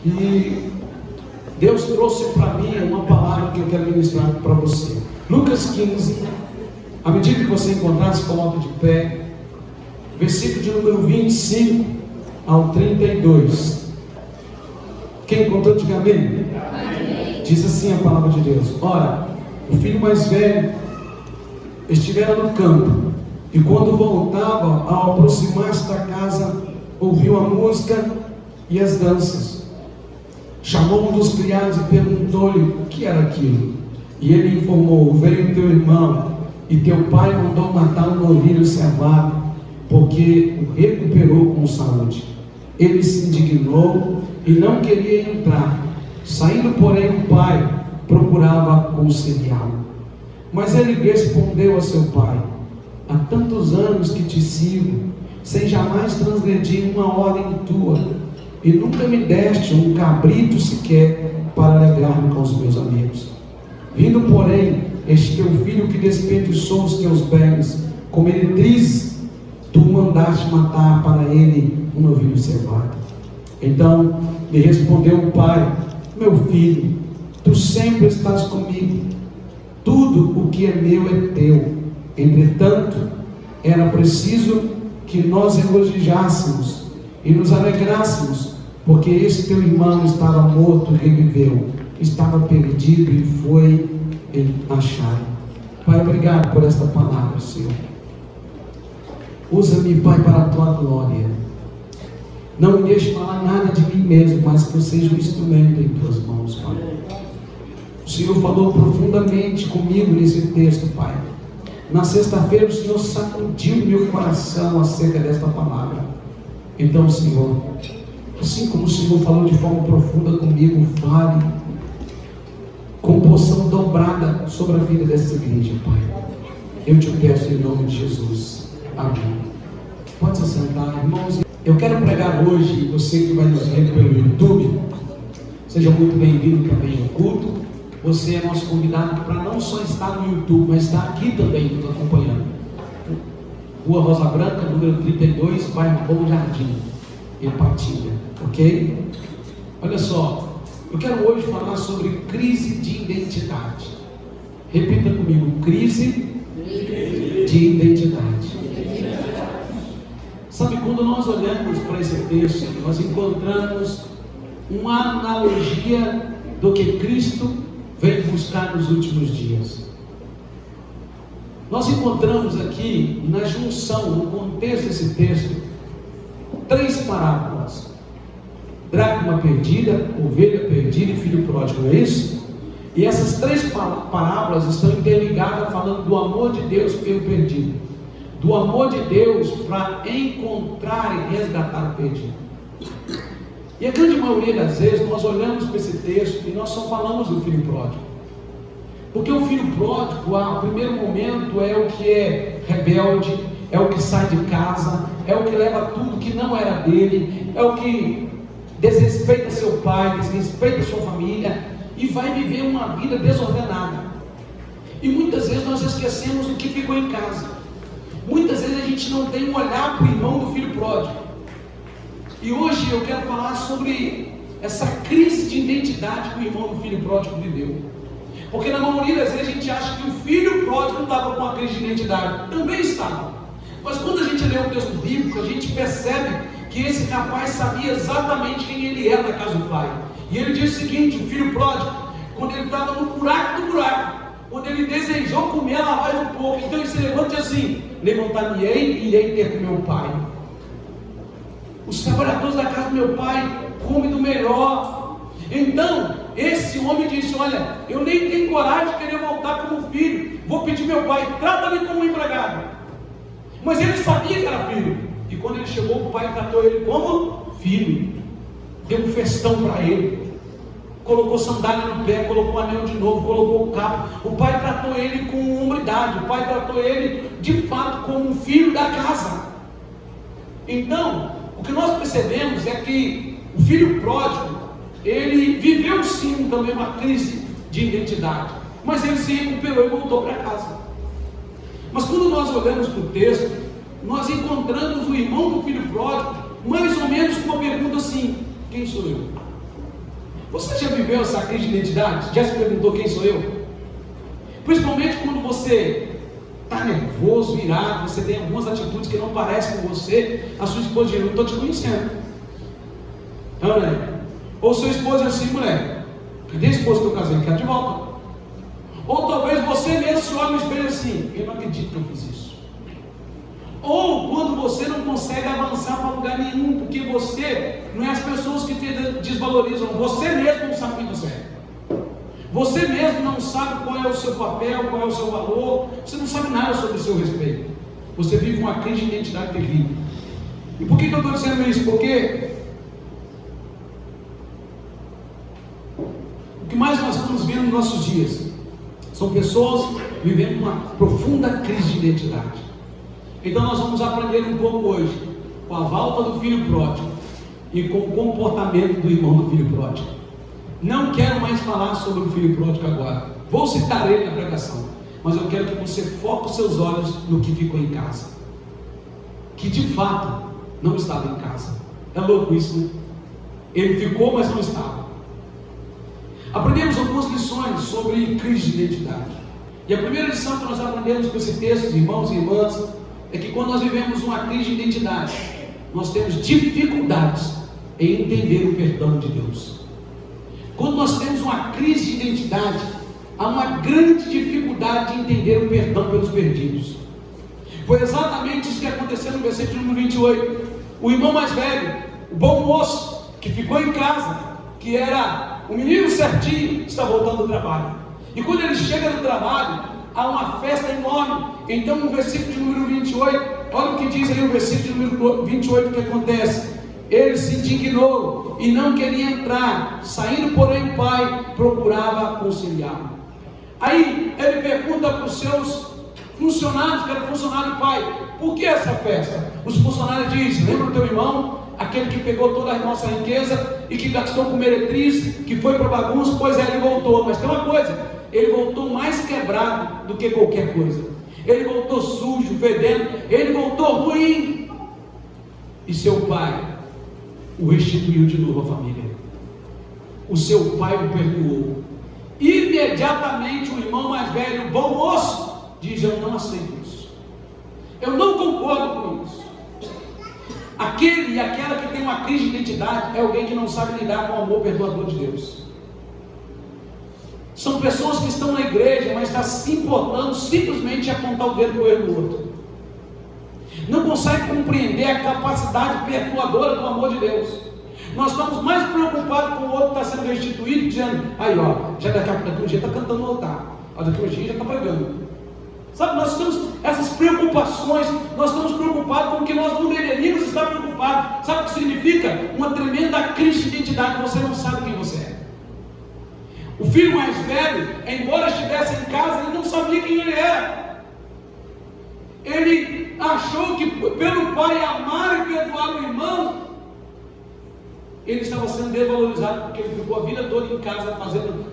E Deus trouxe para mim uma palavra que eu quero ministrar para você. Lucas 15, à medida que você encontrar, se coloque de pé. Versículo de número 25 ao 32. Quem encontrou, diga amém. Diz assim a palavra de Deus: ora, o filho mais velho estivera no campo, e quando voltava, ao aproximar-se da casa, ouviu a música e as danças. Chamou um dos criados e perguntou-lhe o que era aquilo. E ele informou: veio teu irmão, e teu pai mandou matar um novilho cevado, porque o recuperou com saúde. Ele se indignou e não queria entrar. Saindo, porém, o pai procurava aconselhá-lo. Mas ele respondeu a seu pai: há tantos anos que te sigo, sem jamais transgredir uma ordem tua, e nunca me deste um cabrito sequer para alegrar-me com os meus amigos. Vindo, porém, este teu filho que desperdiçou os teus bens com meretrizes, tu mandaste matar para ele um novilho cevado. Então lhe respondeu o pai: meu filho, tu sempre estás comigo, tudo o que é meu é teu. Entretanto, era preciso que nós regozijássemos e nos alegrássemos, porque esse teu irmão estava morto e reviveu, estava perdido e foi achado. Pai, obrigado por esta palavra, Senhor. Usa-me, Pai, para a tua glória. Não me deixe falar nada de mim mesmo, mas que eu seja um instrumento em tuas mãos, Pai. O Senhor falou profundamente comigo nesse texto, Pai. Na sexta-feira o Senhor sacudiu meu coração acerca desta palavra. Então, Senhor, assim como o Senhor falou de forma profunda comigo, fale com porção dobrada sobre a vida dessa igreja, Pai. Eu te peço em nome de Jesus. Amém. Pode se sentar, irmãos. Eu quero pregar hoje, você que vai nos ver pelo YouTube, seja muito bem-vindo também ao culto. Você é nosso convidado para não só estar no YouTube, mas estar aqui também nos acompanhando. Rua Rosa Branca, número 32, bairro Bom Jardim, em Patinga, ok? Olha só, eu quero hoje falar sobre crise de identidade. Repita comigo: crise de identidade. Sabe, quando nós olhamos para esse texto, nós encontramos uma analogia do que Cristo veio buscar nos últimos dias. Nós encontramos aqui, na junção, no contexto desse texto, 3 parábolas: dracma perdida, ovelha perdida e filho pródigo, não é isso? E essas 3 parábolas estão interligadas, falando do amor de Deus pelo perdido, do amor de Deus para encontrar e resgatar o perdido. E a grande maioria das vezes nós olhamos para esse texto e nós só falamos do filho pródigo, porque o filho pródigo, ao primeiro momento, é o que é rebelde, é o que sai de casa, é o que leva tudo que não era dele, é o que desrespeita seu pai, desrespeita sua família e vai viver uma vida desordenada. E muitas vezes nós esquecemos do que ficou em casa. Muitas vezes a gente não tem um olhar para o irmão do filho pródigo. E hoje eu quero falar sobre essa crise de identidade que o irmão do filho pródigo viveu. Porque na maioria das vezes a gente acha que o filho pródigo estava com uma crise de identidade. Também estava. Mas quando a gente lê o texto bíblico, a gente percebe que esse rapaz sabia exatamente quem ele era na casa do pai. E ele diz o seguinte: o filho pródigo, quando ele estava no buraco do buraco, quando ele desejou comer a lavagem do porco, então ele se levanta e diz assim: levantar-me-ei e irei ter com meu pai. Os trabalhadores da casa do meu pai comem do melhor. Então esse homem disse: olha, eu nem tenho coragem de querer voltar como filho, vou pedir meu pai, trata-me como um empregado. Mas ele sabia que era filho, e quando ele chegou, o pai tratou ele como filho, deu um festão para ele, colocou sandália no pé, colocou anel de novo, colocou o cabo. O pai tratou ele com hombridade, o pai tratou ele de fato como um filho da casa. Então o que nós percebemos é que o filho pródigo, ele viveu sim também uma crise de identidade, mas ele se recuperou e voltou para casa. Mas quando nós olhamos para o texto, nós encontramos o irmão do filho pródigo mais ou menos com uma pergunta assim: quem sou eu? Você já viveu essa crise de identidade? Já se perguntou quem sou eu? Principalmente quando você está nervoso, irado, você tem algumas atitudes que não parecem com você, a sua esposa diz: não estou te conhecendo. Ou sua esposa diz assim: mulher, cadê a esposa que eu casei? Quero de volta. Ou talvez você mesmo se olhe no espelho assim: eu não acredito que eu fiz isso. Ou quando você não consegue avançar para lugar nenhum, porque você não é as pessoas que te desvalorizam, você mesmo não sabe quem você é. Você mesmo não sabe qual é o seu papel, qual é o seu valor, você não sabe nada sobre o seu respeito. Você vive uma crise de identidade terrível. E por que eu estou dizendo isso? Porque o que mais nós estamos vendo nos nossos dias são pessoas vivendo uma profunda crise de identidade. Então nós vamos aprender um pouco hoje com a volta do filho pródigo e com o comportamento do irmão do filho pródigo. Não quero mais falar sobre o filho pródigo agora. Vou citar ele na pregação, mas eu quero que você foque os seus olhos no que ficou em casa, que de fato não estava em casa. É louco isso, né? Ele ficou, mas não estava. Aprendemos algumas lições sobre crise de identidade. E a primeira lição que nós aprendemos com esse texto, irmãos e irmãs, é que quando nós vivemos uma crise de identidade, nós temos dificuldades em entender o perdão de Deus. Quando nós temos uma crise de identidade, há uma grande dificuldade de entender o perdão pelos perdidos. Foi exatamente isso que aconteceu no versículo número 28. O irmão mais velho, o bom moço, que ficou em casa, que era o menino certinho, está voltando do trabalho. E quando ele chega no trabalho, há uma festa enorme. Então no versículo de número 28, olha o que diz aí o versículo de número 28, o que acontece. Ele se indignou e não queria entrar. Saindo, porém, o pai procurava conciliá-lo. Aí ele pergunta para os seus funcionários, que era funcionário do pai: por que essa festa? Os funcionários dizem: lembra o teu irmão, aquele que pegou toda a nossa riqueza e que gastou com meretriz, que foi para bagunça? Pois é, ele voltou. Mas tem uma coisa: ele voltou mais quebrado do que qualquer coisa. Ele voltou sujo, fedendo, ele voltou ruim. E seu pai o restituiu de novo à família. O seu pai o perdoou. Imediatamente o irmão mais velho, o bom moço, diz: eu não aceito isso, eu não concordo com isso. Aquele e aquela que tem uma crise de identidade é alguém que não sabe lidar com o amor perdoador de Deus. São pessoas que estão na igreja, mas estão se importando simplesmente em apontar o dedo para o erro do outro. Não consegue compreender a capacidade perdoadora do amor de Deus. Nós estamos mais preocupados com o outro que está sendo restituído, dizendo: aí ó, já daqui um dia está cantando no altar, daqui um dia já está pregando. Sabe, nós temos essas preocupações, nós estamos preocupados com o que nós não deveríamos estar preocupados. Sabe o que significa? Uma tremenda crise de identidade. Você não sabe quem você é. O filho mais velho, embora estivesse em casa, ele não sabia quem ele era. Ele achou que pelo pai amar e perdoar o irmão, ele estava sendo desvalorizado, porque ele ficou a vida toda em casa fazendo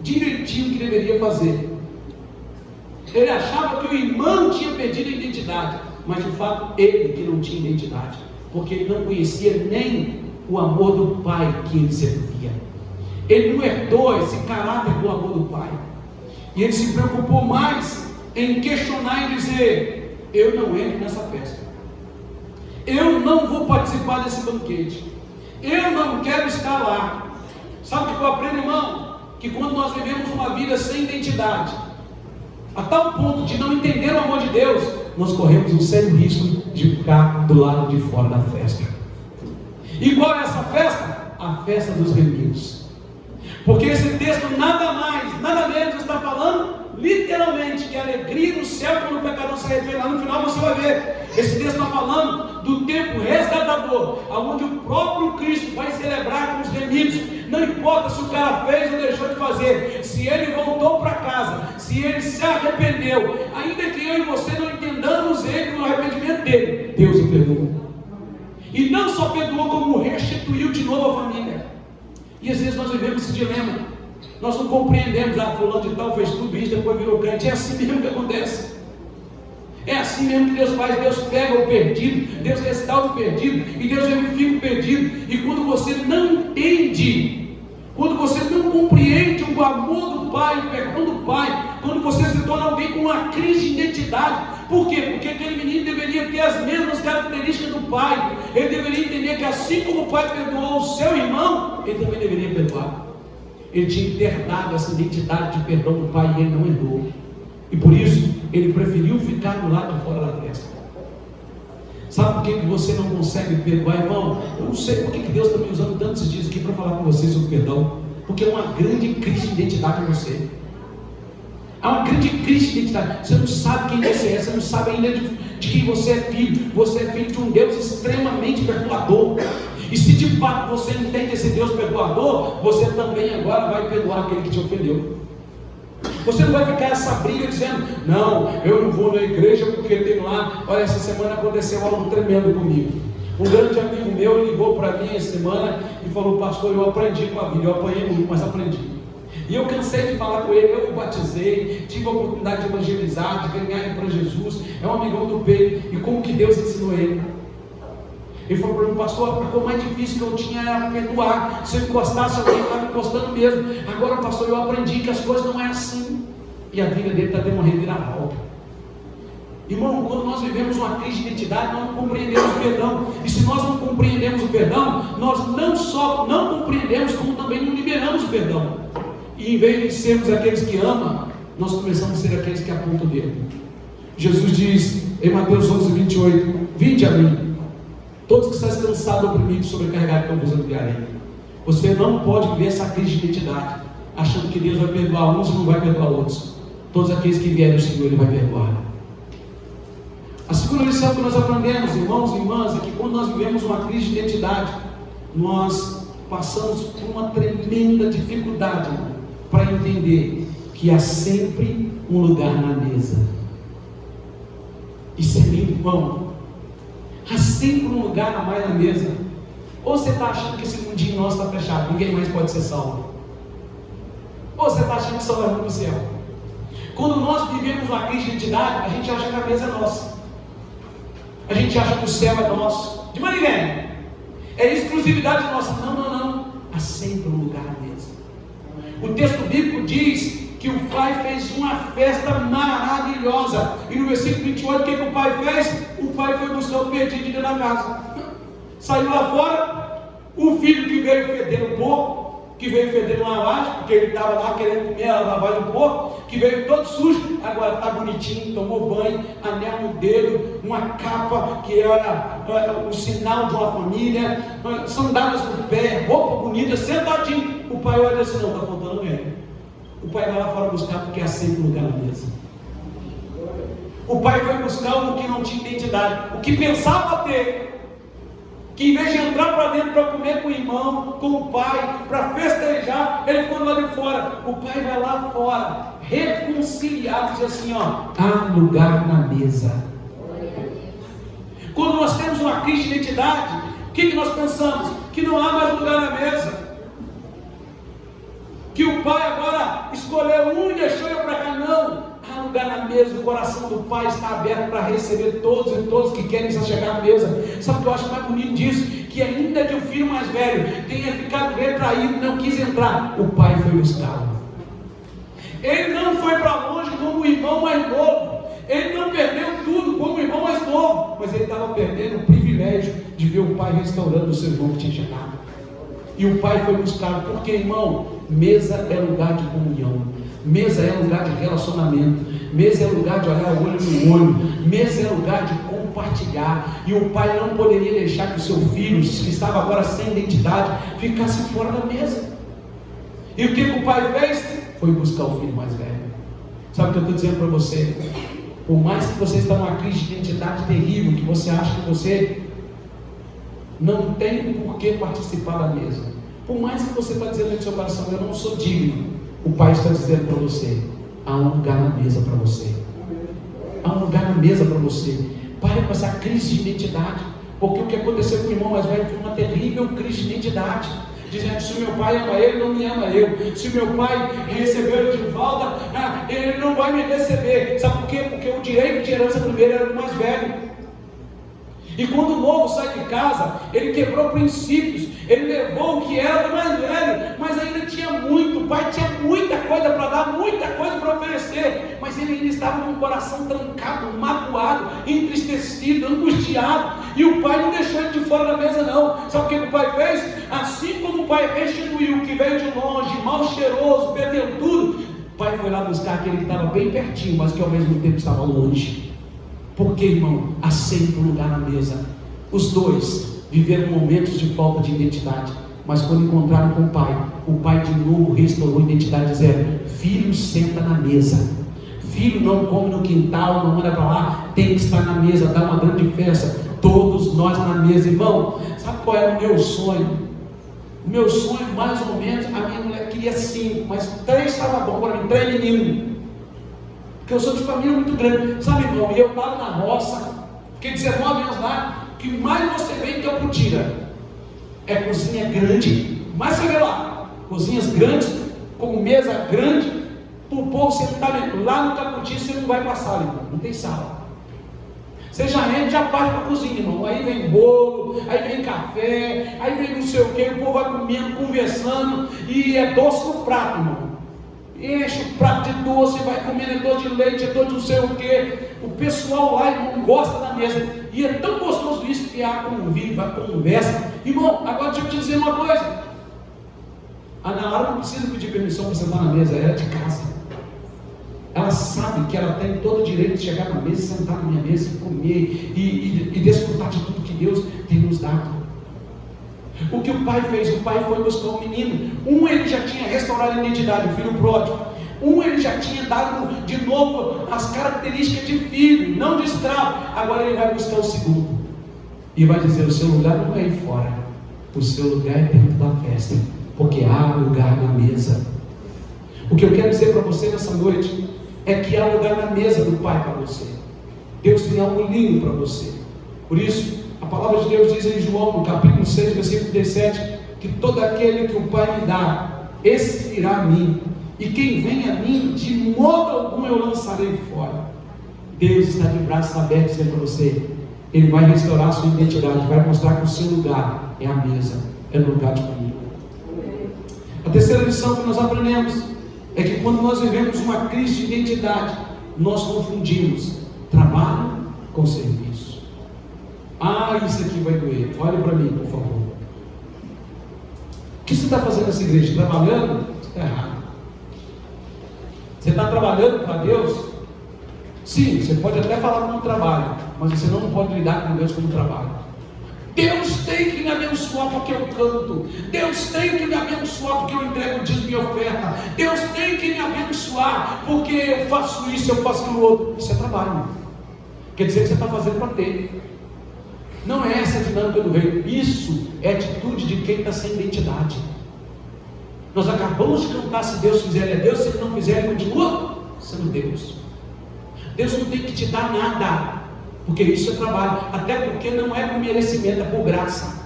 direitinho o que deveria fazer. Ele achava que o irmão tinha perdido a identidade, mas de fato ele que não tinha identidade, porque ele não conhecia nem o amor do pai que ele servia. Ele não herdou esse caráter do amor do pai, e ele se preocupou mais em questionar e dizer: eu não entro nessa festa, eu não vou participar desse banquete, eu não quero estar lá. Sabe o que eu aprendo, irmão? Que quando nós vivemos uma vida sem identidade, a tal ponto de não entender o amor de Deus, nós corremos um sério risco de ficar do lado de fora da festa. E qual é essa festa? A festa dos remidos. Porque esse texto nada mais, nada menos está falando literalmente que a alegria no céu quando o pecador se arrepende. Lá no final você vai ver, esse texto está falando do tempo resgatador, onde o próprio Cristo vai celebrar com os remidos. Não importa se o cara fez ou deixou de fazer, se ele voltou para casa, se ele se arrependeu, ainda que eu e você não entendamos ele no arrependimento dele, Deus o perdoou. E não só perdoou, como restituiu de novo a família. E às vezes nós vivemos esse dilema. Nós não compreendemos: fulano de tal fez tudo isso, depois virou crente. É assim mesmo que acontece. É assim mesmo que Deus faz. Deus pega o perdido, Deus restaura o perdido, e Deus vivifica o perdido. E quando você não entende, quando compreende o amor do Pai, o perdão do Pai, quando você se torna alguém com uma crise de identidade. Por quê? Porque aquele menino deveria ter as mesmas características do pai. Ele deveria entender que assim como o pai perdoou o seu irmão, ele também deveria perdoar. Ele tinha que ter dado essa identidade de perdão do pai e ele não herdou. E por isso, ele preferiu ficar do lado de fora da festa. Sabe por que você não consegue perdoar, irmão? Eu não sei por que Deus está me usando tantos dias aqui para falar com você sobre perdão. Porque é uma grande crise de identidade em você. Há uma grande crise de identidade. Você não sabe quem você é, você não sabe ainda de quem você é filho. Você é filho de um Deus extremamente perdoador. E se de fato você entende esse Deus perdoador, você também agora vai perdoar aquele que te ofendeu. Você não vai ficar essa briga dizendo: não, eu não vou na igreja porque tem lá. Olha, essa semana aconteceu algo tremendo comigo. Um grande amigo meu ligou para mim essa semana e falou: pastor, eu aprendi com a vida. Eu apanhei muito, mas aprendi. E eu cansei de falar com ele. Eu o batizei, tive a oportunidade de evangelizar, de ganhar ele para Jesus. É um amigão do peito. E como que Deus ensinou ele? Ele falou para mim: pastor, a coisa mais difícil que eu tinha era perdoar. Se eu encostasse, alguém estava me encostando mesmo. Agora, pastor, eu aprendi que as coisas não é assim. E a vida dele está tendo uma reviravolta. Irmão, quando nós vivemos uma crise de identidade, nós não compreendemos o perdão. E se nós não compreendemos o perdão, nós não só não compreendemos, como também não liberamos o perdão. E em vez de sermos aqueles que amam, nós começamos a ser aqueles que apontam o dedo. Jesus diz em Mateus 11:28: vinde a mim, todos que estão cansados, oprimidos, sobrecarregados, que eu vos aliviarei. Você não pode viver essa crise de identidade, achando que Deus vai perdoar uns e não vai perdoar outros. Todos aqueles que vierem ao Senhor, Ele vai perdoar. A segunda lição que nós aprendemos, irmãos e irmãs, é que quando nós vivemos uma crise de identidade, nós passamos por uma tremenda dificuldade para entender que há sempre um lugar na mesa. Isso é lindo, irmão. Há sempre um lugar a mais na mesa. Ou você está achando que esse mundinho nosso está fechado, ninguém mais pode ser salvo? Ou você está achando que só vai para o céu? Quando nós vivemos uma crise de identidade, a gente acha que a mesa é nossa. A gente acha que o céu é nosso. De mais ninguém. É exclusividade nossa. Não, não, não. Há sempre um lugar na mesa. O texto bíblico diz que o pai fez uma festa maravilhosa. E no versículo 28, o que o pai fez? O pai foi buscar o perdido dentro da casa. Saiu lá fora. O filho que veio fedendo porco, que veio fedendo lavagem, porque ele estava lá querendo comer a lavagem do porco, que veio todo sujo, agora está bonitinho, tomou banho, anel no dedo, uma capa que era o sinal de uma família, sandálias no pé, roupa bonita, sentadinho. O pai olha assim: não, está faltando alguém. O pai vai lá fora buscar, porque há sempre lugar na mesa. O pai foi buscar o que não tinha identidade, o que pensava ter, que em vez de entrar para dentro para comer com o irmão, com o pai, para festejar, ele ficou lá de fora. O pai vai lá fora, reconciliar, diz assim: ó, há lugar na mesa. Quando nós temos uma crise de identidade, o que nós pensamos? Que não há mais lugar na mesa. Que o pai agora escolheu um e deixou eu para cá. Não. Há lugar na mesa. O coração do pai está aberto para receber todos e todos que querem se chegar à mesa. Sabe o que eu acho mais bonito disso? Que ainda que o filho mais velho tenha ficado retraído, não quis entrar, o pai foi buscá-lo. Ele não foi para longe como o irmão mais novo. Ele não perdeu tudo como o irmão mais novo, mas ele estava perdendo o privilégio de ver o pai restaurando o seu irmão que tinha chegado. E o pai foi buscá-lo. Porque, irmão, mesa é lugar de comunhão. Mesa é lugar de relacionamento. Mesa é lugar de olhar olho no olho. Mesa é lugar de compartilhar. E o pai não poderia deixar que o seu filho, que estava agora sem identidade, ficasse fora da mesa. E o que o pai fez? Foi buscar o filho mais velho. Sabe o que eu estou dizendo para você? Por mais que você está numa crise de identidade terrível, que você acha que você não tem por que participar da mesa, por mais que você está dizendo no seu coração: eu não sou digno, o pai está dizendo para você: há um lugar na mesa para você. Há um lugar na mesa para você. Pare com essa crise de identidade, porque o que aconteceu com o irmão mais velho foi uma terrível crise de identidade, dizendo: se o meu pai ama ele, não me ama eu. Se o meu pai recebeu ele de volta, ele não vai me receber. Sabe por quê? Porque o direito de herança primeiro era do mais velho. E quando o novo sai de casa, ele quebrou princípios, ele levou o que era do mais velho, mas ainda tinha muito. mas ele ainda estava com o coração trancado, magoado, entristecido, angustiado, e o pai não deixou ele de fora da mesa não. Sabe o que o pai fez? Assim como o pai restituiu o que veio de longe, mal cheiroso, perdeu tudo, o pai foi lá buscar aquele que estava bem pertinho, mas que ao mesmo tempo estava longe. Porque, irmão, há sempre um lugar na mesa. Os dois viveram momentos de falta de identidade, mas quando encontraram com o pai de novo restaurou a identidade, dizendo: filho, senta na mesa. Filho, não come no quintal, não anda para lá, tem que estar na mesa, dá uma grande festa, todos nós na mesa. Irmão, sabe qual era o meu sonho? O meu sonho, mais ou menos, a minha mulher queria 5, mas 3 estava bom para mim, 3 meninos, porque eu sou de família muito grande, sabe, irmão? E eu estava na roça, fiquei 19 anos lá. O que mais você vê em Caputira é cozinha grande, mas você vê lá, cozinhas grandes, com mesa grande, para o povo sentar lá no Caputira. Você não vai passar, irmão, não tem sala. Você já entra, já parte para a cozinha, irmão. Aí vem bolo, aí vem café, aí vem não sei o que, o povo vai comendo, conversando, e é doce no prato, irmão. Enche o prato de doce, vai comendo, é doce de leite, é doce de não sei o que. O pessoal lá, irmão, gosta da mesa. E é tão gostoso isso que há convívio, a conversa. Irmão, agora deixa eu te dizer uma coisa. A Nara não precisa pedir permissão para sentar na mesa, ela é de casa. Ela sabe que ela tem todo o direito de chegar na mesa, sentar na minha mesa, comer e desfrutar de tudo que Deus tem nos dado. O que o pai fez? O pai foi buscar um menino. Um, ele já tinha restaurado a identidade, o filho pródigo. Um, ele já tinha dado de novo as características de filho, não de escravo. Agora ele vai buscar o segundo e vai dizer: o seu lugar não é aí fora, o seu lugar é dentro da festa, porque há lugar na mesa. O que eu quero dizer para você nessa noite é que há lugar na mesa do Pai para você. Deus tem algo lindo para você. Por isso, a palavra de Deus diz em João, no capítulo 6, versículo 17, que todo aquele que o Pai me dá, esse virá a mim, e quem vem a mim, de modo algum eu lançarei fora. Deus está de braços abertos dizendo para você: Ele vai restaurar a sua identidade, vai mostrar que o seu lugar é a mesa, é no lugar de comunhão. A terceira lição que nós aprendemos é que quando nós vivemos uma crise de identidade, nós confundimos trabalho com serviço. Ah, isso aqui vai doer. Olha para mim, por favor. O que você está fazendo nessa igreja? Trabalhando? Está errado. Você está trabalhando para Deus? Sim, você pode até falar como trabalho, mas você não pode lidar com Deus como trabalho. Deus tem que me abençoar porque eu canto. Deus tem que me abençoar porque eu entrego o dízimo e oferta. Deus tem que me abençoar porque eu faço isso, eu faço aquilo outro. Isso é trabalho. Quer dizer que você está fazendo para ter. Não é essa a dinâmica do reino. Isso é atitude de quem está sem identidade. Nós acabamos de cantar: se Deus fizer, ele é Deus. Se ele não fizer, ele continua sendo Deus. Deus não tem que te dar nada, porque isso é trabalho, até porque não é por merecimento, é por graça.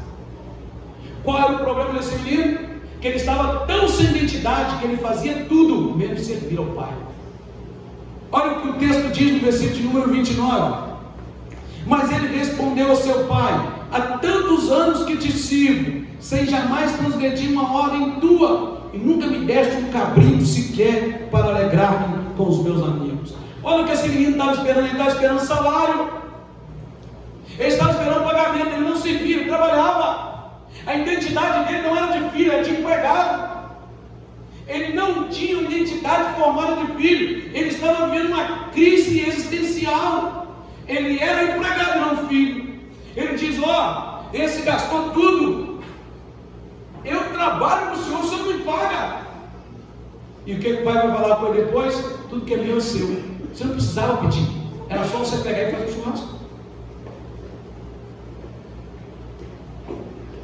Qual era o problema desse menino? Que ele estava tão sem identidade que ele fazia tudo menos servir ao Pai. Olha o que o texto diz no versículo de número 29. Mas ele respondeu ao seu pai: há tantos anos que te sirvo, sem jamais transgredir uma ordem tua, e nunca me deste um cabrito sequer para alegrar-me com os meus amigos. Olha o que esse menino estava esperando. Ele estava esperando salário, ele estava esperando pagamento. Ele não servia, ele trabalhava. A identidade dele não era de filho, era de empregado. Ele não tinha uma identidade formada de filho. Ele estava vivendo uma crise existencial. Ele era empregado, não filho. Ele diz: ó, esse gastou tudo, eu trabalho para o senhor, o senhor me paga. E o que o pai vai falar com ele depois? Tudo que é meu é seu. Você não precisava pedir, era só você pegar e fazer o churrasco.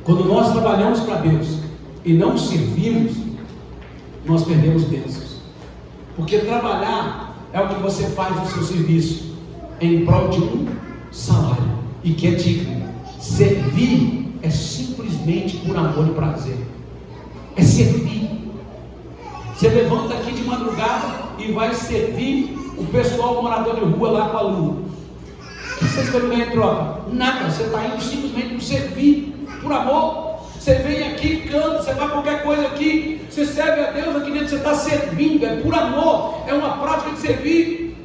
Quando nós trabalhamos para Deus e não servimos, nós perdemos bênçãos. Porque trabalhar é o que você faz no seu serviço em prol de um salário, e que é digno. Servir é simplesmente por amor e prazer. É servir. Você levanta aqui de madrugada e vai servir o pessoal morador de rua lá com a lua. O que você vai ganhar em troca? Nada. Você está indo simplesmente por servir, por amor. Você vem aqui, canta, você faz qualquer coisa aqui, você serve a Deus aqui dentro, você está servindo, é por amor, é uma prática de servir.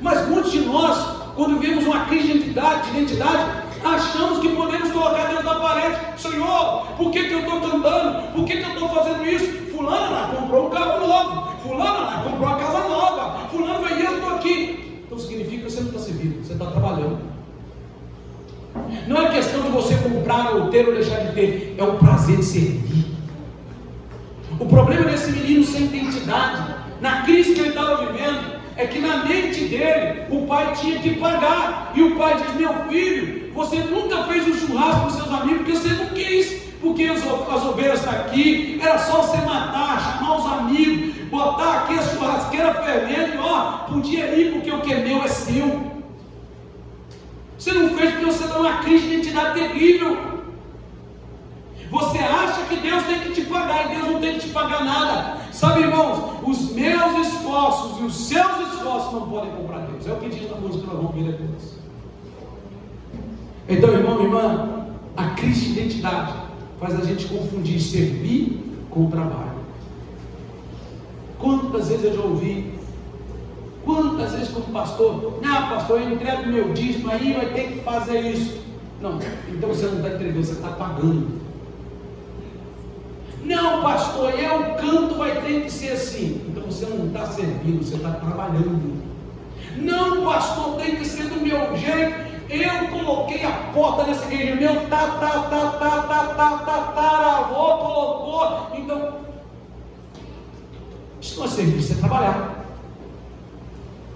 Mas muitos de nós, quando vemos uma crise de identidade, achamos que podemos colocar Deus na parede. Senhor, por que eu estou cantando? Por que eu estou fazendo isso? Fulano lá comprou um carro novo, fulano lá comprou uma casa nova, fulano vai e eu estou aqui. Então significa que você não está servindo, você está trabalhando. Não é questão de você comprar ou ter ou deixar de ter, é o prazer de servir. O problema desse menino sem identidade, na crise que ele estava vivendo, é que na mente dele, o pai tinha que pagar. E o pai diz: meu filho, você nunca fez um churrasco com seus amigos porque você não quis, porque as ovelhas estão aqui, era só você matar, chamar os amigos, botar aqui a churrasqueira fervendo, podia ir porque o que é meu é seu. Você não fez porque você está numa crise de identidade terrível. Você acha que Deus tem que te pagar, e Deus não tem que te pagar nada. Sabe, irmãos, os meus esforços e os seus esforços não podem comprar Deus. É o que diz na música que nós vamos ver depois. Então, irmão, irmã, a crise de identidade faz a gente confundir servir com trabalho. Quantas vezes eu já ouvi, quantas vezes como pastor: não, pastor, eu entrego meu dízimo aí, vai ter que fazer isso. Não, então você não está entregando, você está pagando. Não, pastor, o canto vai ter que ser assim. Então você não está servindo, você está trabalhando. Não, pastor, tem que ser do meu jeito. Eu coloquei a porta nessa igreja, meu tataravô colocou. Então, isso não é servir, isso é trabalhar.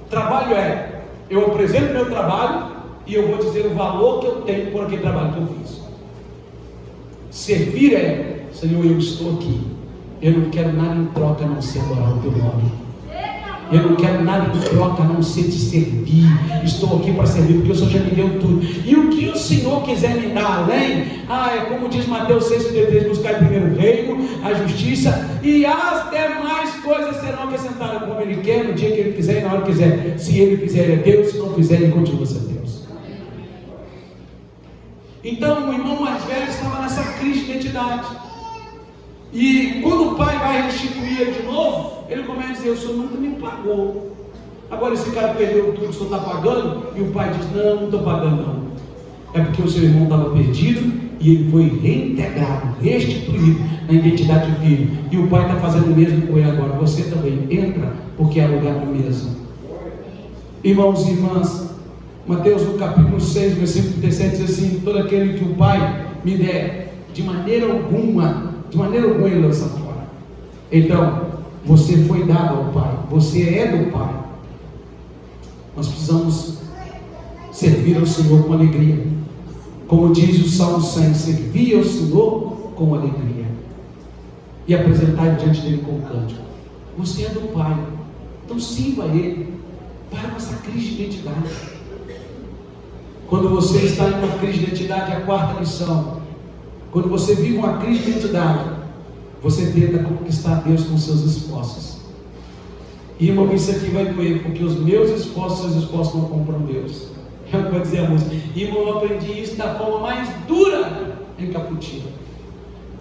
Trabalho é: eu apresento meu trabalho e eu vou dizer o valor que eu tenho por aquele trabalho que eu fiz. Servir é: Senhor, eu estou aqui, eu não quero nada em troca a não ser adorar o teu nome. Eu não quero nada em troca a não ser te servir. Estou aqui para servir, porque o Senhor já me deu tudo. E o que o Senhor quiser me dar além, é como diz Mateus 6,33: buscar primeiro o reino, a justiça, e as demais coisas serão acrescentadas, como Ele quer, no dia que Ele quiser e na hora que quiser. Se Ele fizer, é Deus; se não fizer, Ele continua sendo Deus. Então o irmão mais velho estava nessa crise de identidade. E quando o pai vai restituir ele de novo, ele começa a dizer: o senhor nunca me pagou. Agora esse cara perdeu tudo, o senhor está pagando? E o pai diz: não estou pagando não. É porque o seu irmão estava perdido e ele foi reintegrado, restituído na identidade de filho. E o pai está fazendo o mesmo com ele agora. Você também entra, porque é lugar do mesmo. Irmãos e irmãs, Mateus no capítulo 6, versículo 37 diz assim: todo aquele que o pai me der, de maneira alguma ele lança fora. Então, você foi dado ao Pai, você é do Pai. Nós precisamos servir ao Senhor com alegria. Como diz o Salmo 100, servir ao Senhor com alegria e apresentar diante dele com cântico. Você é do Pai, então sirva a Ele. Para com essa crise de identidade. Quando você está em uma crise de identidade, é a quarta lição. Quando você vive uma crise de identidade, você tenta conquistar Deus com seus esforços. E irmão, isso aqui vai doer, porque os meus esforços, seus esforços não compram Deus. É o que vai dizer a música. Irmão, eu aprendi isso da forma mais dura em Caputinho.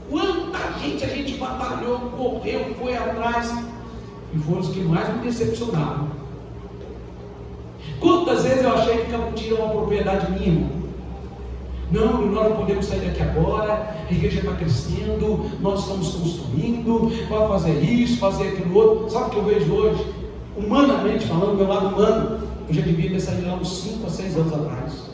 Quanta gente a gente batalhou, correu, foi atrás, e foram os que mais me decepcionaram. Quantas vezes eu achei que Caputinho era uma propriedade minha? Não, nós não podemos sair daqui agora, a igreja está crescendo, nós estamos construindo, vai fazer isso, fazer aquilo outro. Sabe o que eu vejo hoje? Humanamente falando, meu lado humano, eu já devia ter saído lá uns 5 a 6 anos atrás.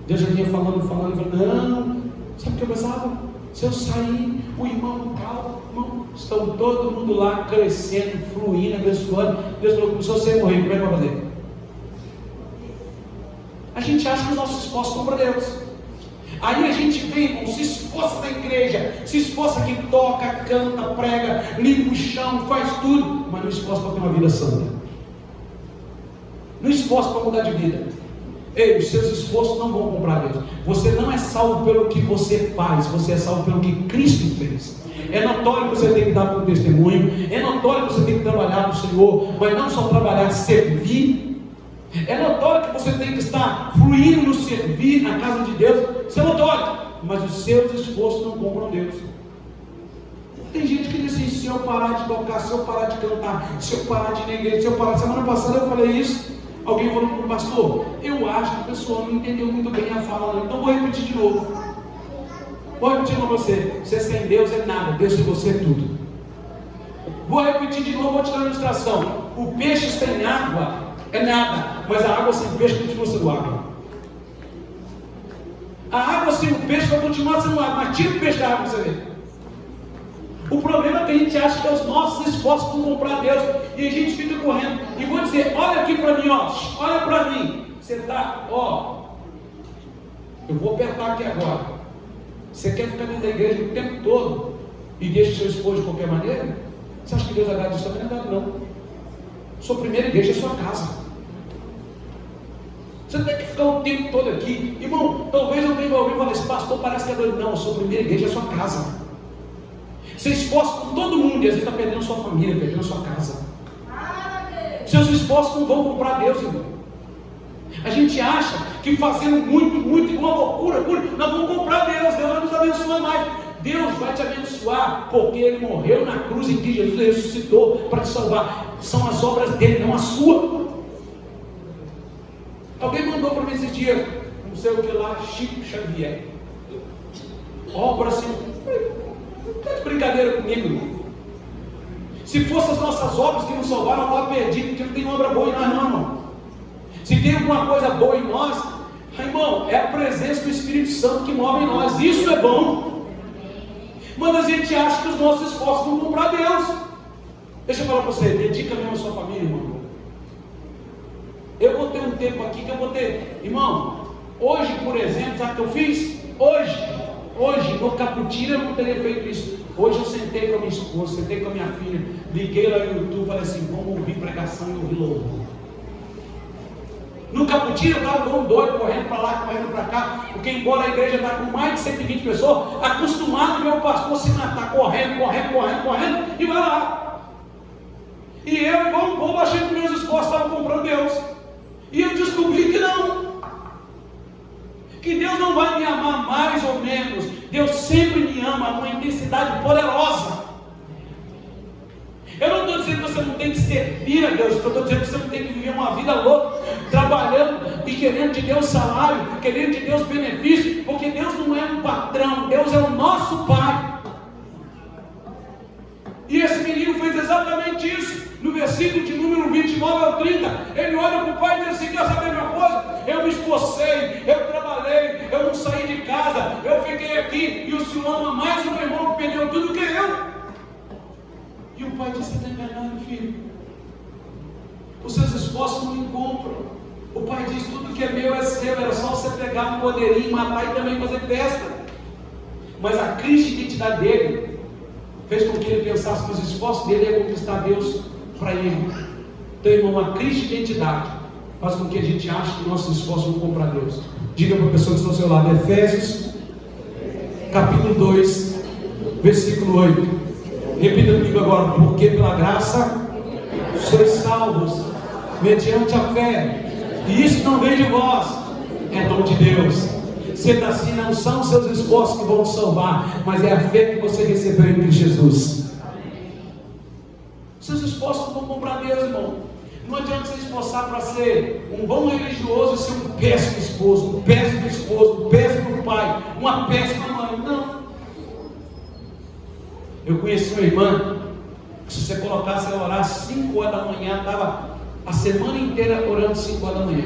Deus já vinha falando, não, sabe o que eu pensava? Se eu sair, o irmão tal, estão todo mundo lá crescendo, fluindo, abençoando. Deus falou: se você morrer, como é que vai fazer? A gente acha que os nossos esforços são para Deus. Aí a gente vem, se esforça na igreja, se esforça que toca, canta, prega, limpa o chão, faz tudo, mas não esforça para ter uma vida santa. Não esforça para mudar de vida. Ei, os seus esforços não vão comprar Deus. Você não é salvo pelo que você faz, você é salvo pelo que Cristo fez. É notório que você tem que dar um testemunho, é notório que você tem que trabalhar no Senhor, mas não só trabalhar, servir. É notório que você tem que estar fluindo no servir na casa de Deus. Isso é notório, mas os seus esforços não compram Deus. Tem gente que diz assim: se eu parar de tocar, se eu parar de cantar, se eu parar de ir na igreja, se eu parar. Semana passada eu falei isso. Alguém falou para o pastor: eu acho que o pessoal não entendeu muito bem a fala, não. Então vou repetir de novo. Vou repetir para você: você sem Deus é nada, Deus sem você é tudo. Vou repetir de novo, vou te dar uma ilustração. O peixe sem água é nada, mas a água sem peixe continua sendo água. A água sem o peixe vai continuar sendo água, mas tira o peixe da água para você ver. O problema é que a gente acha que é os nossos esforços para comprar Deus, e a gente fica correndo. E vou dizer: olha aqui para mim, ó, olha para mim. Você está, ó, eu vou apertar aqui agora. Você quer ficar dentro da igreja o tempo todo e deixa o seu esposo de qualquer maneira? Você acha que Deus agrada isso? Também não agrada, não. Sua primeira igreja é sua casa. Você não tem que ficar o tempo todo aqui. Irmão, talvez eu tenha ouvido falar: esse pastor parece que é doido. Não, sua primeira igreja é sua casa. Você esforça com todo mundo e às vezes está perdendo sua família, perdendo sua casa. Seus esforços não vão comprar Deus, irmão. A gente acha que fazendo muito, uma loucura, nós vamos comprar Deus. Deus vai nos abençoar mais. Deus vai te abençoar porque Ele morreu na cruz em que Jesus ressuscitou para te salvar. São as obras dele, não a sua. Alguém mandou para mim esse dia, não sei o que lá, Chico Xavier. Obra assim. Não é de brincadeira comigo, irmão. Se fossem as nossas obras que nos salvaram, nós estávamos perdidos, porque não tem obra boa em nós, não, irmão. Se tem alguma coisa boa em nós, irmão, é a presença do Espírito Santo que move em nós. Isso é bom. Mas a gente acha que os nossos esforços vão comprar Deus. Deixa eu falar para você: dedica mesmo a sua família, irmão. Eu vou ter um tempo aqui que eu vou ter. Irmão, hoje, por exemplo, sabe o que eu fiz? Hoje, no Caputira eu não teria feito isso. Hoje eu sentei com a minha esposa, sentei com a minha filha, liguei lá no YouTube, falei assim: vamos ouvir pregação e ouvir louvor. No Caputira eu estava igual um doido, correndo para lá, correndo para cá, porque embora a igreja está com mais de 120 pessoas, acostumado a ver o pastor se matar, correndo, e vai lá. E eu, igual um povo, achei que meus esforços estavam comprando Deus. E eu descobri que não. Que Deus não vai me amar mais ou menos. Deus sempre me ama com uma intensidade poderosa. Eu não estou dizendo que você não tem que servir a Deus. Eu estou dizendo que você não tem que viver uma vida louca, trabalhando e querendo de Deus salário, querendo de Deus benefício, porque Deus não é um patrão, Deus é o nosso Pai. E esse menino fez exatamente isso. No versículo de número 29 ao 30, ele olha para o pai e diz assim: quer saber uma coisa? Eu me esforcei, eu trabalhei, eu não saí de casa, eu fiquei aqui, e o senhor ama mais o meu irmão que perdeu tudo que eu. E o pai disse: você está enganado, filho. Os seus esforços não me compram. O pai diz: tudo que é meu é seu, era só você pegar um poderio, matar e também fazer festa. Mas a crise de identidade dele fez com que ele pensasse que os esforços dele iam conquistar Deus para ele. Então, irmão, a crise de identidade faz com que a gente ache que nossos esforços vão comprar Deus. Diga para a pessoa que está ao seu lado: Efésios capítulo 2 versículo 8. Repita comigo agora: porque pela graça sois salvos mediante a fé, e isso não vem de vós, é dom de Deus. Sendo assim, não são seus esforços que vão te salvar, mas é a fé que você recebeu em Cristo Jesus. Seus esforços não vão comprar Deus, irmão. Não adianta você esforçar para ser um bom religioso e ser um péssimo esposo, um péssimo pai, uma péssima mãe. Não. Eu conheci uma irmã que, se você colocasse ela orar às 5 horas da manhã, estava a semana inteira orando às 5 horas da manhã.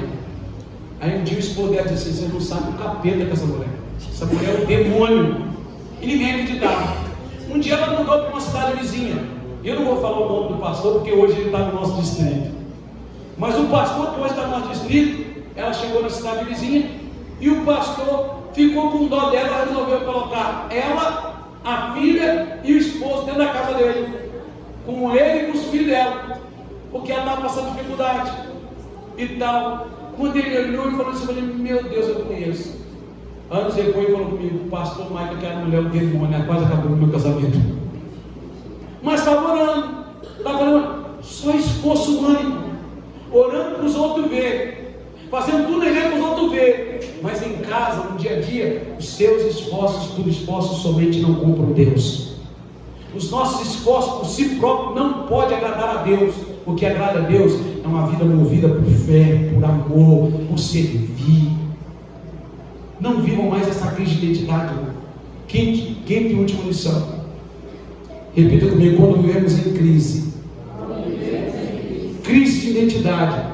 Aí um dia o esposo dela disse assim: você não sabe o capeta com essa mulher. Essa mulher é um demônio. E ninguém acreditava. Um dia ela mudou para uma cidade vizinha. Eu não vou falar o nome do pastor, porque hoje ele está no nosso distrito. Mas o pastor que hoje está no nosso distrito, ela chegou na cidade vizinha, e o pastor ficou com dó dela, resolveu colocar ela, a filha e o esposo dentro da casa dele, com ele e com os filhos dela, porque ela estava passando dificuldade e tal. Quando ele olhou e falou assim: eu falei: meu Deus, eu conheço. Anos depois ele falou comigo: o pastor Michael, que era mulher do demônio, quase acabou com o meu casamento. Mas estava orando, só esforço humano, orando para os outros ver, fazendo tudo na igreja para os outros ver, mas em casa, no dia a dia, os seus esforços por esforços somente não compram Deus. Os nossos esforços por si próprio não pode agradar a Deus. O que agrada a Deus é uma vida movida por fé, por amor, por servir. Não vivam mais essa crise de identidade. Quinta e última lição. Repita comigo: quando vivemos em crise. Crise de identidade.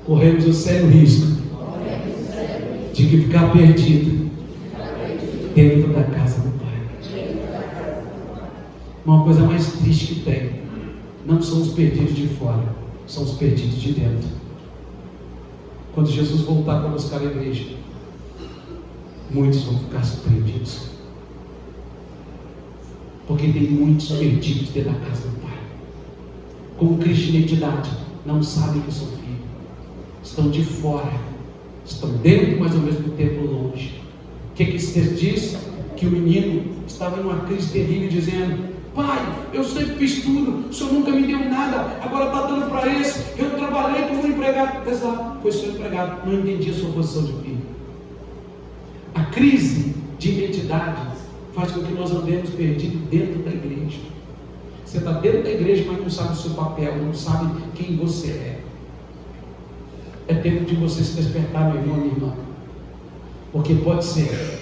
Corremos o sério risco de que ficar perdido dentro da casa do Pai. Uma coisa mais triste que tem, não são os perdidos de fora, são os perdidos de dentro. Quando Jesus voltar para buscar a igreja, muitos vão ficar surpreendidos, porque tem muitos perdidos dentro da casa do Pai, com crise de identidade, não sabem que são filhos, estão de fora, estão dentro, mas ao mesmo tempo longe. O que esse texto diz? Que o menino estava em uma crise terrível, dizendo: pai, eu sempre fiz tudo, o senhor nunca me deu nada, agora está dando para esse, eu trabalhei como empregado. Exato, foi seu empregado, não entendi a sua posição de filho. A crise de identidade faz com que nós andemos perdidos dentro da igreja. Você está dentro da igreja, mas não sabe o seu papel, não sabe quem você é. É tempo de você se despertar, meu irmão, minha irmã, porque pode ser,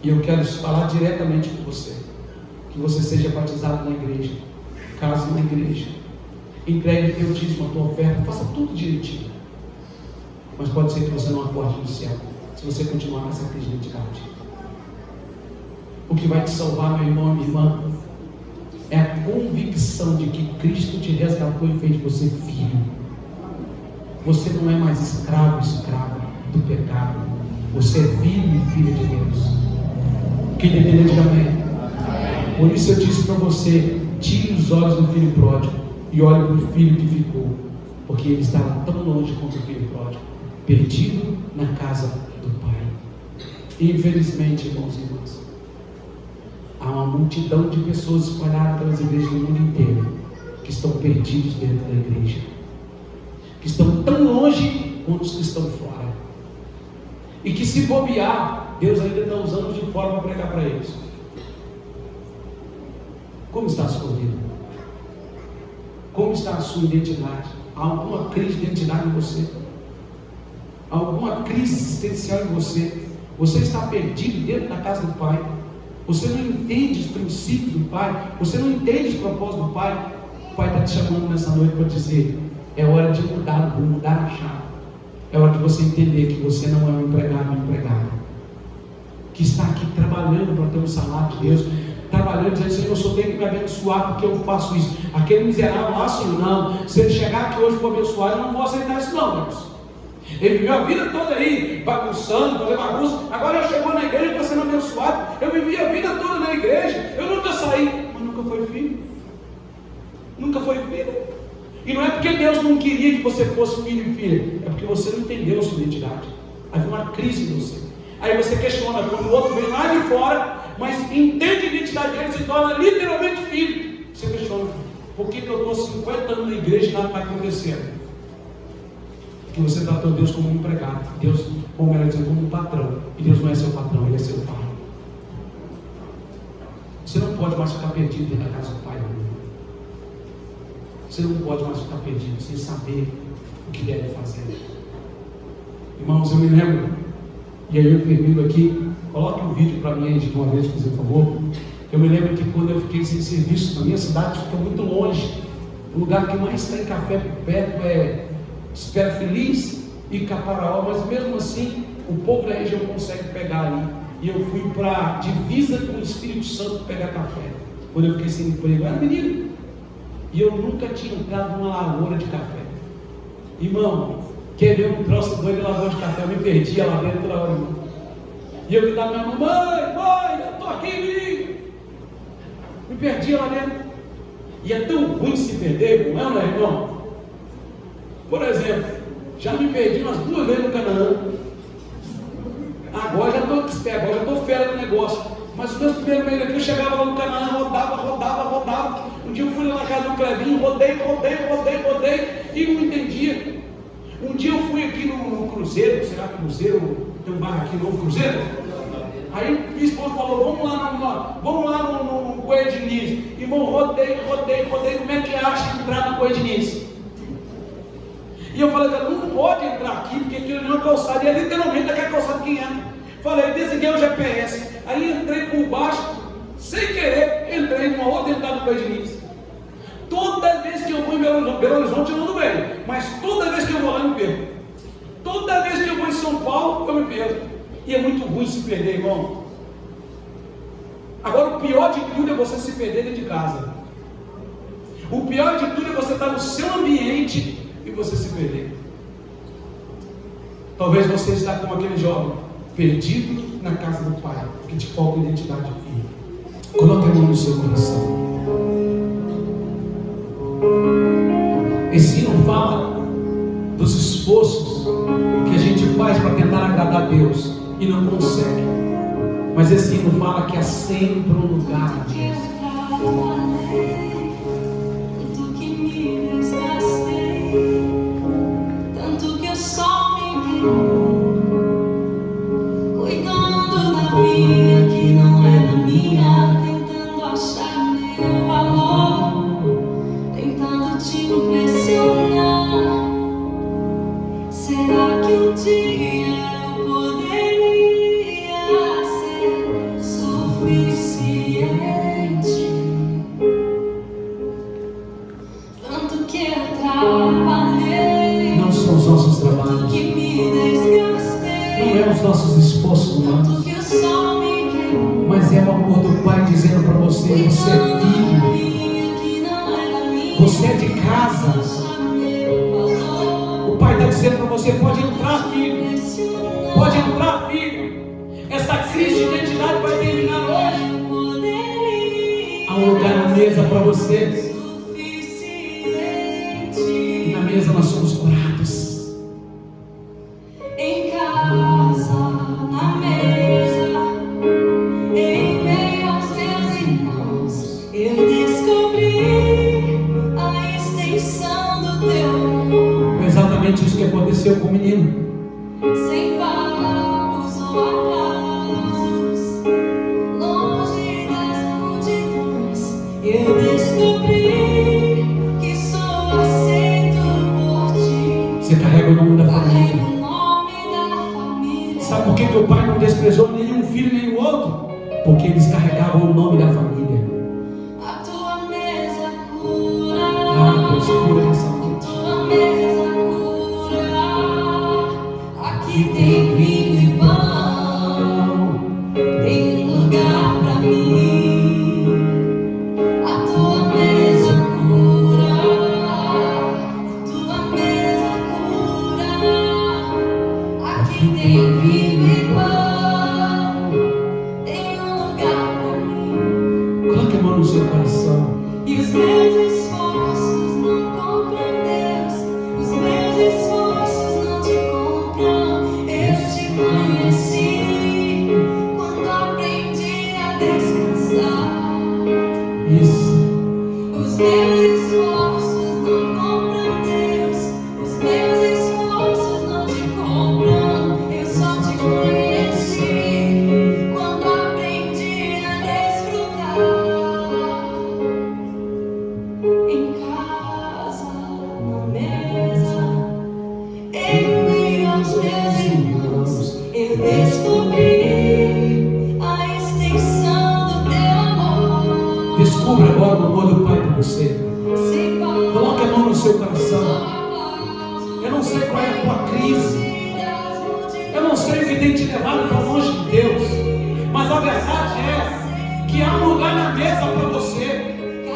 e eu quero falar diretamente com você, que você seja batizado na igreja, case na igreja, entregue o teu dízimo, a tua oferta, faça tudo direitinho, mas pode ser que você não acorde no céu, se você continuar nessa crise de identidade. O que vai te salvar, meu irmão, minha irmã, é a convicção de que Cristo te resgatou e fez de você filho. Você não é mais escrava do pecado. Você é filho e filha de Deus. Quem entendeu, diga amém. Por isso eu disse para você: tire os olhos do filho pródigo e olhe para o filho que ficou, porque ele estava tão longe quanto o filho pródigo, perdido na casa do Pai. Infelizmente, irmãos e irmãs, há uma multidão de pessoas espalhadas pelas igrejas do mundo inteiro que estão perdidos dentro da igreja, que estão tão longe quanto os que estão fora, e que, se bobear, Deus ainda está usando de forma para pregar para eles. Como está a sua vida? Como está a sua identidade? Há alguma crise de identidade em você? Há alguma crise existencial em você? Você está perdido dentro da casa do Pai? Você não entende os princípios do Pai? Você não entende os propósitos do Pai? O Pai está te chamando nessa noite para dizer: é hora de mudar o rumo, mudar a chave. É hora de você entender que você não é um empregado, que está aqui trabalhando para ter um salário de Deus, trabalhando, dizendo: Senhor, eu só tenho que me abençoar porque eu faço isso. Aquele miserável lá, Senhor, não. Se ele chegar aqui hoje para abençoar, eu não vou aceitar isso não, Deus. Ele viveu a vida toda aí, bagunçando, fazendo bagunça. Agora chegou na igreja para ser abençoado. Eu vivi a vida toda na igreja, eu nunca saí, mas nunca foi filho. Nunca foi filho. E não é porque Deus não queria que você fosse filho e filha, é porque você não entendeu a sua identidade. Havia uma crise em você. Aí você questiona, quando o outro vem lá de fora, mas entende a identidade dele, se torna literalmente filho. Você questiona: por que eu estou 50 anos na igreja e nada está acontecendo? Porque você tratou Deus como um empregado, Deus, como ela diz, como um patrão. E Deus não é seu patrão, Ele é seu pai. Você não pode mais ficar perdido dentro da casa do Pai. Você não pode mais ficar perdido sem saber o que deve fazer. Irmãos, eu me lembro, e aí eu termino aqui, coloque um vídeo para mim aí de uma vez, por favor. Eu me lembro que quando eu fiquei sem serviço na minha cidade, fica muito longe. O lugar que mais tem café por perto é Espera Feliz e Caparaó, mas mesmo assim, o povo da região consegue pegar ali. E eu fui para a divisa com o Espírito Santo pegar café. Quando eu fiquei sem emprego, eu era menino. E eu nunca tinha entrado numa lavoura de café. Irmão, quer ver um troço doido na lavoura de café? Eu me perdia lá dentro toda hora. Irmão. E eu gritava pra minha mãe, eu estou aqui, menino. Me perdia lá dentro. E é tão ruim se perder, não é, irmão? Por exemplo, já me perdi umas 2 vezes no Canaã. Agora já estou esperto, agora já estou fera do negócio. Mas os meus primeiros meses aqui, eu chegava lá no Canaã, rodava. Um dia eu fui lá na casa do Clebinho, rodei e não entendia. Um dia eu fui aqui no Cruzeiro, será que Cruzeiro, tem um bar aqui novo, Cruzeiro? Aí minha esposa falou: vamos lá com o Edniz. Irmão, rodei, como é que acha entrar no Edniz? E eu falei, não pode entrar aqui, porque aquilo é uma calçada, e é literalmente aquela calçada que entra. Falei, desliguei o GPS, aí entrei por baixo, sem querer, entrei numa outra entrada do Edniz. Toda vez que eu vou em Belo Horizonte eu ando bem, mas toda vez que eu vou lá eu me perco. Toda vez que eu vou em São Paulo eu me perco. E é muito ruim se perder, irmão. Agora o pior de tudo é você se perder dentro de casa. O pior de tudo é você estar no seu ambiente e você se perder. Talvez você está como aquele jovem, perdido na casa do pai, porque te falta identidade de filho. Coloque a mão no seu coração. Esse hino fala dos esforços que a gente faz para tentar agradar a Deus e não consegue. Mas esse hino fala que há sempre um lugar a Deus. Tanto que me desgastei, tanto que eu só me cuidando da vida que não era minha, tentando achar meu valor, tentando te impressionar. Será que um dia eu poderia ser suficiente? Tanto que eu trabalhei, Não são os nossos tanto trabalhos, que me desgastei, não é os nossos esforços humanos, tanto que eu só me queimei, mas é o amor do Pai dizendo para você: você é filho, que não era minha, você é de casa. achar meu valor, O Pai está dizendo para você: pode entrar, filho, impressionar. pode entrar, filho. Essa crise de identidade vai terminar hoje. Eu poderia Há um lugar na mesa para você. suficiente. E na mesa nós somos curados. Em casa, na mesa, em meio aos meus irmãos, eu descobri a extensão do teu amor. Foi exatamente isso que aconteceu com o menino. Sem palcos ou aplausos, longe das multidões, eu descobri que sou aceito por ti. Você carrega o nome da família. Carrego o nome da família. Sabe por que teu pai não desprezou nenhum filho nem o outro? Porque eles carregavam o nome da família. A tua mesa cura. Ah, Deus, cura nessa noite. Tua mesa cura. Aqui tem vinho e pão. Tem lugar pra mim. A tua mesa cura. A tua mesa cura. Aqui tem vinho e pão. Tem lugar pra mim. Coloque a mão no seu coração. E os meus esforços não compram Deus, os meus esforços não te compram. Eu te conheci quando aprendi a descansar. Isso. Os meus esforços não compram Deus, os meus esforços não te compram. Eu só te conheci quando aprendi a desfrutar. Em casa, na mesa, em meio aos meus irmãos, eu descobri a extensão do teu amor. Descubra agora o amor do Pai por você. Sem Coloque a mão no seu coração. aplausos, Eu não sei qual é a tua crise. das multidões. Eu não sei o que tem te levado para longe de Deus. Mas a verdade é que há um lugar na mesa para você.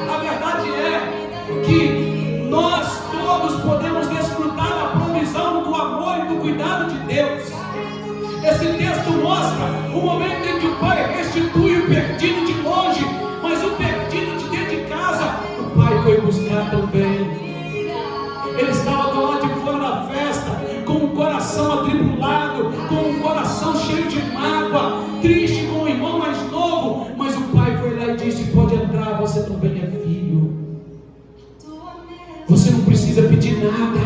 A verdade é que nós todos podemos desfrutar da provisão, do amor e do cuidado de Deus. Esse texto mostra o momento em que o Pai restitui o perdido de longe, mas o perdido de dentro de casa, o Pai foi buscar também. Ele estava do lado de fora da festa, com o coração atribulado, com o coração cheio de mágoa, triste com o irmão mais novo, mas o pai foi lá e disse: pode entrar, você também é filho. Você não precisa pedir nada,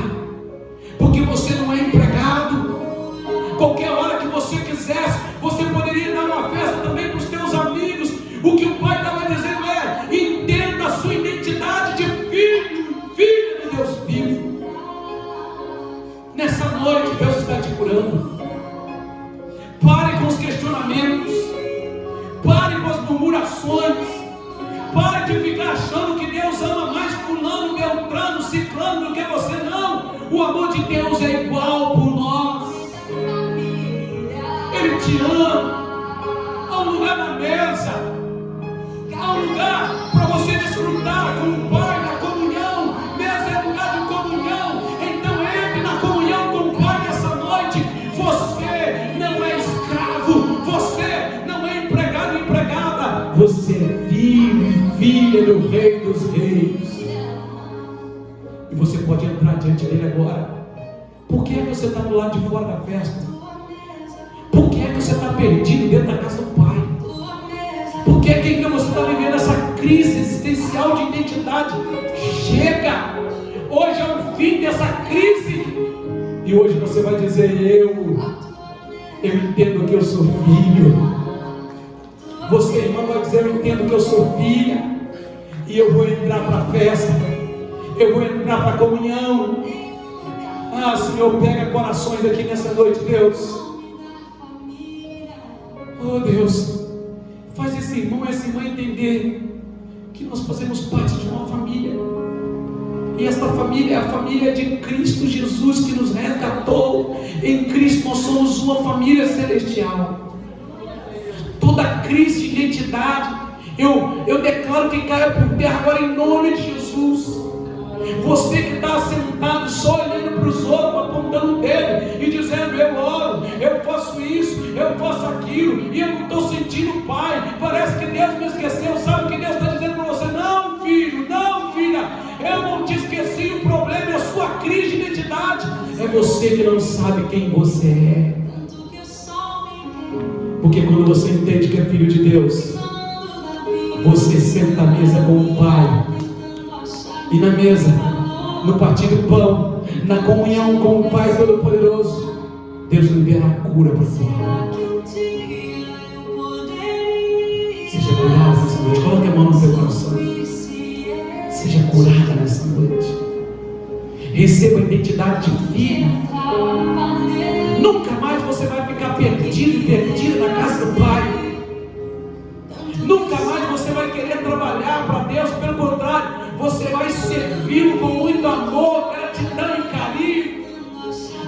porque você não é empregado. Qualquer hora que você quisesse, você poderia dar uma festa também para os teus amigos. O que o pai estava dizendo é: Pare com as murmurações. Pare de ficar achando que Deus ama mais fulano, beltrano, ciclano do que você. Não. O amor de Deus é igual por nós. Ele te ama. Há um lugar na mesa. Há um lugar para você desfrutar com o Pai na comunhão. Mesa é lugar de comunhão. Então entre na comunhão com o Pai nessa noite. Você não é escravo. Você não é empregado e empregada. Você é filho e filha do Rei dos Reis. E você pode entrar diante dele agora. Por que você está do lado de fora da festa? Por que você está perdido dentro da casa do Pai? Por que então você está vivendo essa crise existencial de identidade? Chega! Hoje é o fim dessa crise. E hoje você vai dizer: eu entendo que eu sou filho. Você, irmão, vai dizer: eu entendo que eu sou filha. E eu vou entrar para a festa. Eu vou entrar para a comunhão. Ah, Senhor, pega corações aqui nessa noite, Deus. Oh, Deus, faz esse irmão e essa irmã entender que nós fazemos parte de uma família. E esta família é a família de Cristo Jesus, que nos resgatou. Em Cristo nós somos uma família celestial. Toda crise de identidade, eu declaro que caia por terra agora em nome de Jesus. Você que está sentado só olhando para os outros, apontando o dedo e dizendo: eu oro, eu faço isso, eu faço aquilo, e eu não estou sentindo o Pai, parece que Deus me esqueceu. Sabe o que Deus está dizendo para você? Não, filho, não, filha, eu não te esqueci. O problema é a sua crise de identidade. É você que não sabe quem você é. Porque quando você entende que é filho de Deus, você senta à mesa com o Pai. E na mesa, no partir do pão, na comunhão com o Pai Todo-Poderoso, Deus libera a cura para você. Seja curada nessa noite. Coloque a mão no seu coração. Seja curada nessa noite. Receba a identidade de filho. Nunca mais você vai ficar perdido e perdida na casa do Pai. Nunca mais você vai querer trabalhar para Deus. Pelo contrário, você vai servi-lo com muito amor, gratidão e carinho.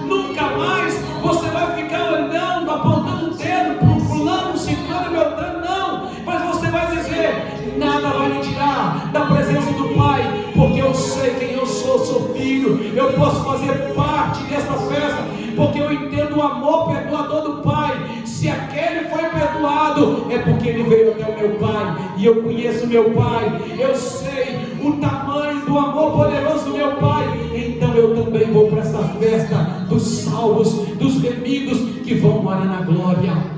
Nunca mais você vai ficar olhando, apontando o dedo para o fulano, ciclano, beltrano. Não, mas você vai dizer: nada vai me tirar da presença do Pai, porque eu sei quem eu sou filho. Eu posso fazer parte desta festa, porque eu entendo o amor perdoador do Pai. Se aquele foi perdoado, é porque ele veio até o meu Pai, e eu conheço o meu Pai. Eu sei o tamanho do amor poderoso do meu Pai. Então eu também vou para essa festa dos salvos, dos remidos, que vão morar na glória.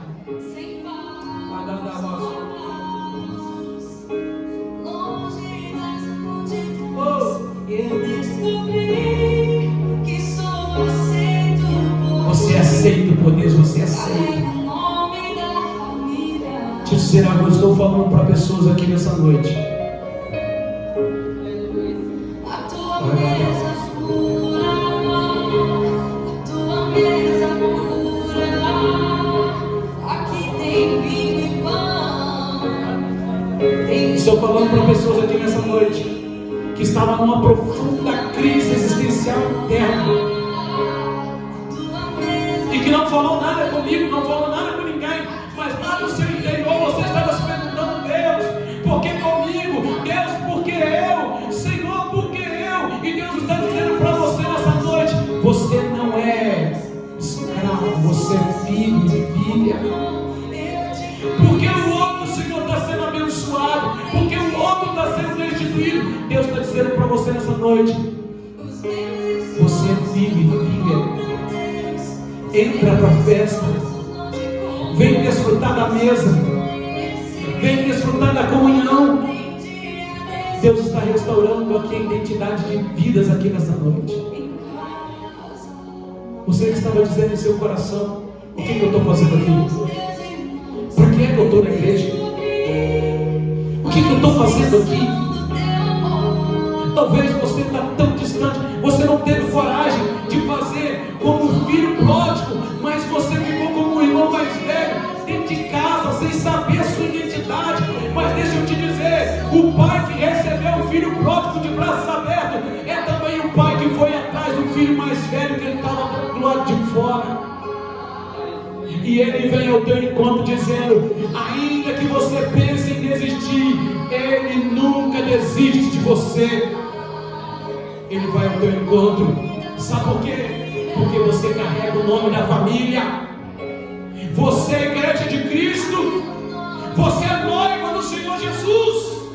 Eu descobri que sou aceito. Você é aceito por Deus, você é aceito. Deixa eu dizer algo, eu estou falando para pessoas aqui nessa noite. A tua mesa pura, a tua mesa pura. Aqui tem vinho e pão. Estou falando para pessoas aqui nessa noite que estavam numa profunda crise existencial interna e que não falou nada comigo, não falou nada com ninguém, mas lá no seu interior você estava se perguntando: Deus, por que comigo? Deus, por que eu? Senhor, por que eu? E Deus está dizendo para você nessa noite: você não é escravo, você é filho e filha. Porque o outro, Senhor, está sendo abençoado, porque o outro está sendo restituído. Deus está dizendo para você nessa noite: você é filho e filha. Entra para a festa. Vem desfrutar da mesa. Vem desfrutar da comunhão. Deus está restaurando aqui a identidade de vidas aqui nessa noite. Você que estava dizendo em seu coração: o que eu estou fazendo aqui? Por que eu estou na igreja? O que eu estou fazendo aqui? Talvez você está tão distante, você não teve coragem de fazer como um filho pródigo, mas você ficou como um irmão mais velho, dentro de casa, sem saber a sua identidade. vem ao teu encontro dizendo: ainda que você pense em desistir, Ele nunca desiste de você. Ele vai ao teu encontro. Sabe por quê? Porque você carrega o nome da família. Você é a igreja de Cristo. Você é noiva do Senhor Jesus.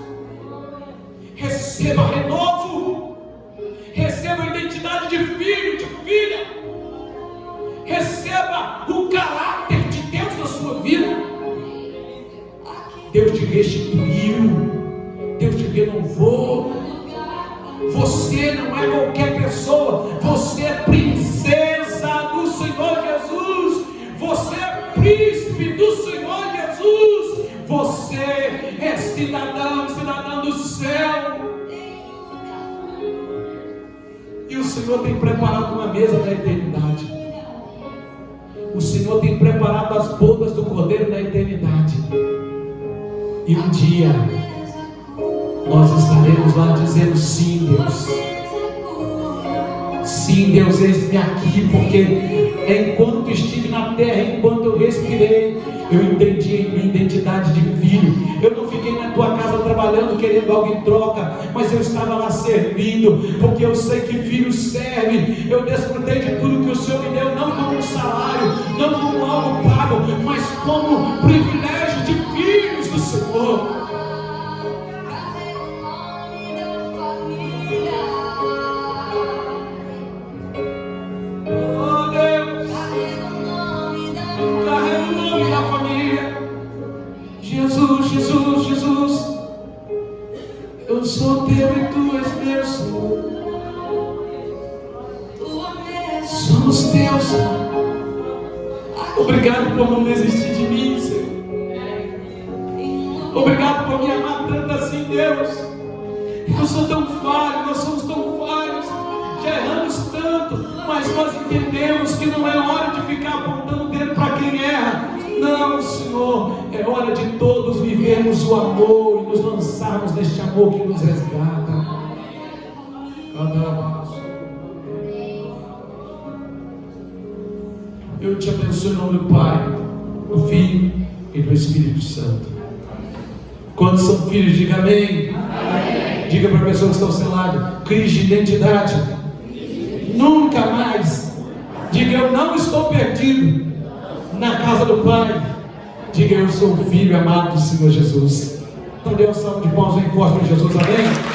Receba renovo. Receba a identidade de filho, de filha. Receba o caráter de Deus na sua vida. Deus te restituiu. Deus te renovou. Você não é qualquer pessoa. Você é princesa do Senhor Jesus. Você é príncipe do Senhor Jesus. Você é cidadão do céu. E o Senhor tem preparado uma mesa da eternidade. O Senhor tem preparado as bodas do Cordeiro da eternidade. E um dia nós estaremos lá dizendo: sim, Deus. Sim, Deus, eis-me aqui, porque enquanto estive na terra, enquanto eu respirei, eu entendi a minha identidade de filho. Eu não fiquei na tua casa trabalhando, querendo algo em troca, mas eu estava lá servindo, porque eu sei que filho serve. Eu desfrutei de tudo que o Senhor me deu, não como um salário, não como algo pago, mas como privilégio de filhos do Senhor. Jesus, Jesus, eu sou teu e tu és meu, Senhor. Somos teus. Obrigado por não desistir de mim, Senhor. Obrigado por me amar tanto assim, Deus. Eu sou tão falho, nós somos tão falhos, já erramos tanto, mas nós entendemos que não é hora de ficar apontando o dedo para quem erra. Não, Senhor, é hora de todos vivermos o amor e nos lançarmos neste amor que nos resgata. Eu te abençoo em nome do Pai, do Filho e do Espírito Santo. Quantos são filhos, diga amém. Amém. Diga para a pessoa que está ao seu lado: crise de identidade. Nunca mais. Diga: eu não estou perdido na casa do Pai. Diga: eu sou o filho amado do Senhor Jesus. Então dê um salve de palmas bem forte para Jesus, amém?